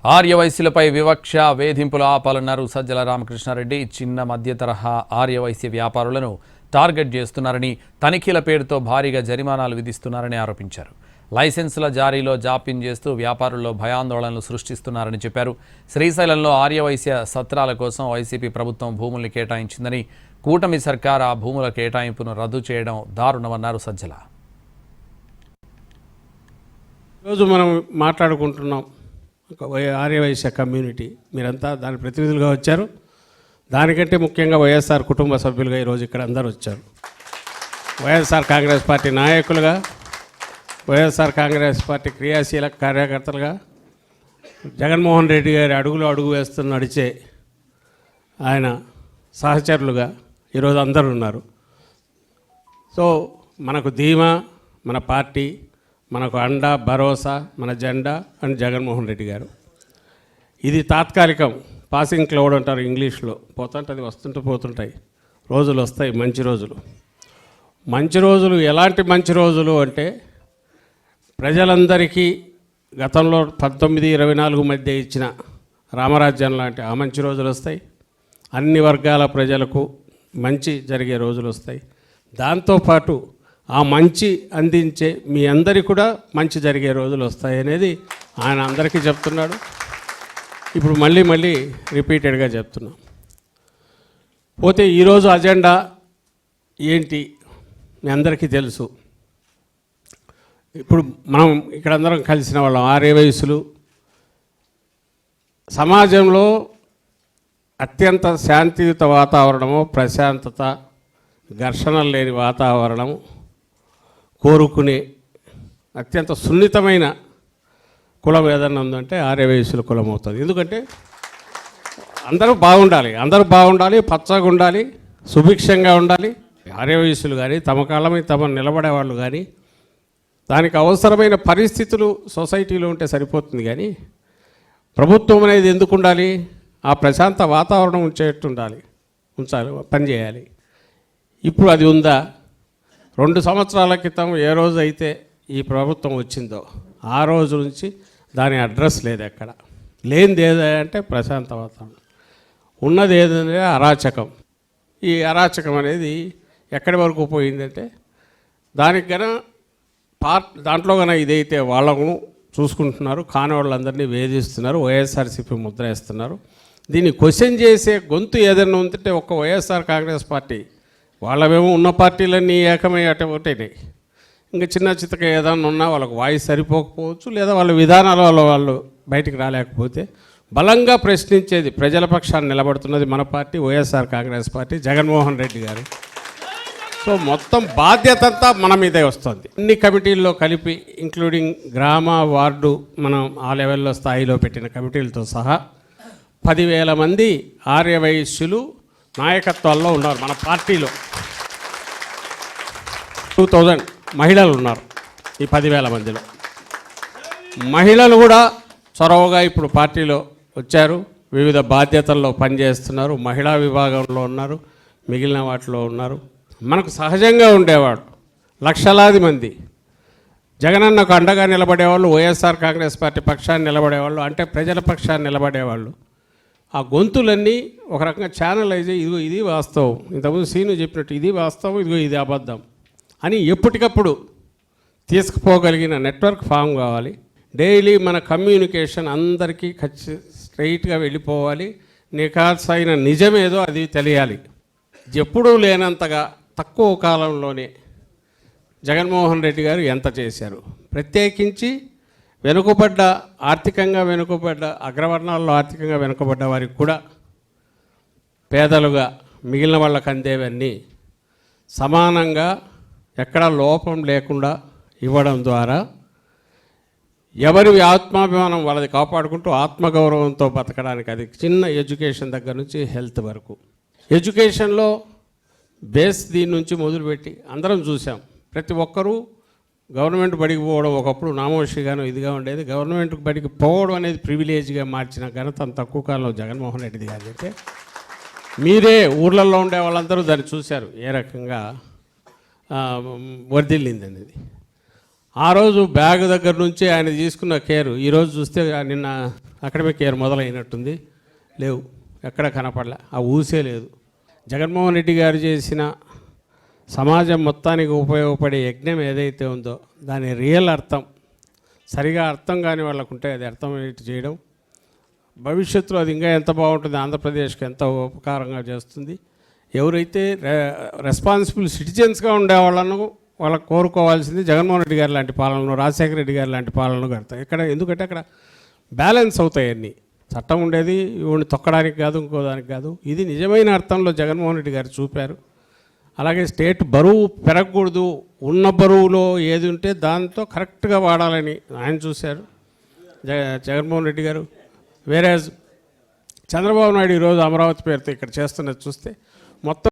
ఆర్యవైశ్యులపై వివక్ష వేధింపులు ఆపాలన్నారు సజ్జల రామకృష్ణారెడ్డి. చిన్న మధ్య తరహా ఆర్యవైశ్య వ్యాపారులను టార్గెట్ చేస్తున్నారని, తనిఖీల పేరుతో భారీగా జరిమానాలు విధిస్తున్నారని ఆరోపించారు. లైసెన్సుల జారీలో జాప్యం చేస్తూ వ్యాపారుల్లో భయాందోళనలు సృష్టిస్తున్నారని చెప్పారు. శ్రీశైలంలో ఆర్యవైశ్య సత్రాల కోసం వైసీపీ ప్రభుత్వం భూముల్ని కేటాయించిందని, కూటమి సర్కార్ ఆ భూముల కేటాయింపును రద్దు చేయడం దారుణమన్నారు సజ్జల. ఈరోజు మనం మాట్లాడుకుంటున్నాం ఆర్యవైశ్య కమ్యూనిటీ, మీరంతా దాని ప్రతినిధులుగా వచ్చారు. దానికంటే ముఖ్యంగా వైఎస్ఆర్ కుటుంబ సభ్యులుగా ఈరోజు ఇక్కడ అందరూ వచ్చారు. వైఎస్ఆర్ కాంగ్రెస్ పార్టీ నాయకులుగా, వైఎస్ఆర్ కాంగ్రెస్ పార్టీ క్రియాశీల కార్యకర్తలుగా, జగన్మోహన్ రెడ్డి గారి అడుగులో అడుగు వేస్తూ నడిచే ఆయన సహచరులుగా ఈరోజు అందరూ ఉన్నారు. సో మనకు ధీమా, మన పార్టీ, మనకు అండ, భరోసా, మన జెండా అండ్ జగన్మోహన్ రెడ్డి గారు. ఇది తాత్కాలికం, పాసింగ్ క్లౌడ్ అంటారు ఇంగ్లీష్లో. పోతుంటుంది, వస్తుంటూ పోతుంటాయి. రోజులు వస్తాయి, మంచి రోజులు. మంచి రోజులు ఎలాంటి మంచి రోజులు అంటే, ప్రజలందరికీ గతంలో 1924 మధ్య ఇచ్చిన రామరాజ్యం లాంటి ఆ మంచి రోజులు వస్తాయి. అన్ని వర్గాల ప్రజలకు మంచి జరిగే రోజులు వస్తాయి. దాంతోపాటు ఆ మంచి అందించే మీ అందరికీ కూడా మంచి జరిగే రోజులు వస్తాయి అనేది ఆయన అందరికీ చెప్తున్నాడు. ఇప్పుడు మళ్ళీ రిపీటెడ్గా చెప్తున్నాం. పోతే ఈరోజు అజెండా ఏంటి మీ అందరికీ తెలుసు. ఇప్పుడు మనం ఇక్కడ అందరం కలిసిన వాళ్ళం ఆర్యవైశ్యులు. సమాజంలో అత్యంత శాంతియుత వాతావరణము, ప్రశాంతత, ఘర్షణలు లేని వాతావరణం కోరుకునే అత్యంత సున్నితమైన కులం ఏదన్నా ఉందంటే ఆర్యవైశ్యుల కులం అవుతుంది. ఎందుకంటే అందరూ బాగుండాలి, పచ్చగా ఉండాలి, సుభిక్షంగా ఉండాలి. ఆర్యవైశ్యులు కానీ, తమ కాలమై తమ నిలబడేవాళ్ళు కానీ, దానికి అవసరమైన పరిస్థితులు సొసైటీలో ఉంటే సరిపోతుంది. కానీ ప్రభుత్వం అనేది ఎందుకు ఉండాలి? ఆ ప్రశాంత వాతావరణం ఉంచాలి, పనిచేయాలి. ఇప్పుడు అది ఉందా? 2 సంవత్సరాల క్రితం ఏ రోజు అయితే ఈ ప్రభుత్వం వచ్చిందో ఆ రోజు నుంచి దాని అడ్రస్ లేదు. ఎక్కడ లేనిది ఏదంటే ప్రశాంత వాతావరణం, ఉన్నది ఏదంటే అరాచకం. ఈ అరాచకం అనేది ఎక్కడి వరకు పోయిందంటే, దానికి దాంట్లో ఇదైతే వాళ్ళను చూసుకుంటున్నారు, కాని వాళ్ళందరినీ వేధిస్తున్నారు, వైఎస్ఆర్సీపీ ముద్ర వేస్తున్నారు. దీన్ని క్వశ్చన్ చేసే గొంతు ఏదైనా ఉందంటే ఒక్క వైఎస్ఆర్ కాంగ్రెస్ పార్టీ. వాళ్ళమేమో ఉన్న పార్టీలన్నీ ఏకమై ఒకటేనాయి. ఇంకా చిన్న చిత్తగా ఏదైనా ఉన్నా వాళ్ళకు వాయిస్ సరిపోకపోవచ్చు, లేదా వాళ్ళ విధానాల వల్ల వాళ్ళు బయటికి రాలేకపోతే బలంగా ప్రశ్నించేది, ప్రజల పక్షాన్ని నిలబడుతున్నది మన పార్టీ, వైఎస్ఆర్ కాంగ్రెస్ పార్టీ, జగన్మోహన్ రెడ్డి గారు. సో మొత్తం బాధ్యత అంతా మన మీదే వస్తుంది. అన్ని కమిటీల్లో కలిపి, ఇంక్లూడింగ్ గ్రామ, వార్డు, మనం ఆ లెవెల్లో స్థాయిలో పెట్టిన కమిటీలతో సహా 10,000 మంది ఆర్యవైశ్యులు నాయకత్వాల్లో ఉన్నారు మన పార్టీలో. 2000 మహిళలు ఉన్నారు ఈ 10,000 మందిలో. మహిళలు కూడా చొరవగా ఇప్పుడు పార్టీలో వచ్చారు, వివిధ బాధ్యతల్లో పనిచేస్తున్నారు. మహిళా విభాగంలో ఉన్నారు, మిగిలిన వాటిలో ఉన్నారు. మనకు సహజంగా ఉండేవాడు లక్షలాది మంది జగనన్నకు అండగా నిలబడేవాళ్ళు, వైఎస్ఆర్ కాంగ్రెస్ పార్టీ పక్షాన్ని నిలబడేవాళ్ళు, అంటే ప్రజల పక్షాన్ని నిలబడేవాళ్ళు. ఆ గొంతులన్నీ ఒక రకంగా ఛానలైజ్, ఇదిగో ఇది వాస్తవం, ఇంతకుముందు సీను చెప్పినట్టు ఇది వాస్తవం, ఇదిగో ఇది అబద్ధం అని ఎప్పటికప్పుడు తీసుకుపోగలిగిన నెట్వర్క్ ఫామ్ కావాలి. డైలీ మన కమ్యూనికేషన్ అందరికీ స్ట్రైట్గా వెళ్ళిపోవాలి. నిఖార్సైన నిజమేదో అది తెలియాలి. ఎప్పుడూ లేనంతగా తక్కువ కాలంలోనే జగన్మోహన్ రెడ్డి గారు ఎంత చేశారు. ప్రత్యేకించి ఆర్థికంగా వెనుకబడ్డ అగ్రవర్ణాల్లో ఆర్థికంగా వెనుకబడ్డ వారికి కూడా పేదలుగా మిగిలిన వాళ్ళకు అందేవన్నీ సమానంగా ఎక్కడా లోపం లేకుండా ఇవ్వడం ద్వారా ఎవరి ఆత్మాభిమానం వాళ్ళది కాపాడుకుంటూ ఆత్మగౌరవంతో బతకడానికి, అది చిన్న ఎడ్యుకేషన్ దగ్గర నుంచి హెల్త్ వరకు. ఎడ్యుకేషన్లో బేస్ దీని నుంచి మొదలుపెట్టి అందరం చూసాం. ప్రతి ఒక్కరూ గవర్నమెంట్ బడికి పోవడం ఒకప్పుడు నామోషిగాను ఇదిగా ఉండేది. గవర్నమెంట్ బడికి పోవడం అనేది ప్రివిలేజ్గా మార్చిన ఘనత తక్కువ కాలంలో జగన్మోహన్ రెడ్డి గారు. అయితే మీరే ఊర్లలో ఉండే వాళ్ళందరూ దాన్ని చూశారు, ఏ రకంగా వర్ధిల్లింది అనేది. ఆ రోజు బ్యాగ్ దగ్గర నుంచి ఆయన తీసుకున్న కేరు ఈరోజు చూస్తే నిన్న అకాడమిక్ ఇయర్ మొదలైనట్టుంది, లేవు, ఎక్కడ కనపడలే, ఆ ఊసే లేదు. జగన్మోహన్ రెడ్డి గారు చేసిన సమాజం మొత్తానికి ఉపయోగపడే యజ్ఞం ఏదైతే ఉందో దాని రియల్ అర్థం సరిగా అర్థం కాని వాళ్ళకు ఉంటే అది అర్థమయ్యేట్టు చేయడం, భవిష్యత్తులో అది ఇంకా ఎంత బాగుంటుంది, ఆంధ్రప్రదేశ్కి ఎంత ఉపకారంగా చేస్తుంది. ఎవరైతే రెస్పాన్సిబుల్ సిటిజన్స్గా ఉండే వాళ్ళకు కోరుకోవాల్సింది జగన్మోహన్ రెడ్డి గారు లాంటి పాలనను, రాజశేఖర రెడ్డి గారు లాంటి పాలనను కడతాయి. ఎందుకంటే అక్కడ బ్యాలెన్స్ అవుతాయి అన్నీ. చట్టం ఉండేది ఇవన్నీ తొక్కడానికి కాదు, ఇంకో దానికి కాదు. ఇది నిజమైన అర్థంలో జగన్మోహన్ రెడ్డి గారు చూపారు. అలాగే స్టేట్ బరువు పెరగకూడదు, ఉన్న బరువులో ఏది ఉంటే దాంతో కరెక్ట్గా వాడాలని ఆయన చూశారు జగన్మోహన్ రెడ్డి గారు. వేరే చంద్రబాబు నాయుడు ఈరోజు అమరావతి పేరుతో ఇక్కడ చేస్తున్నది చూస్తే మొత్తం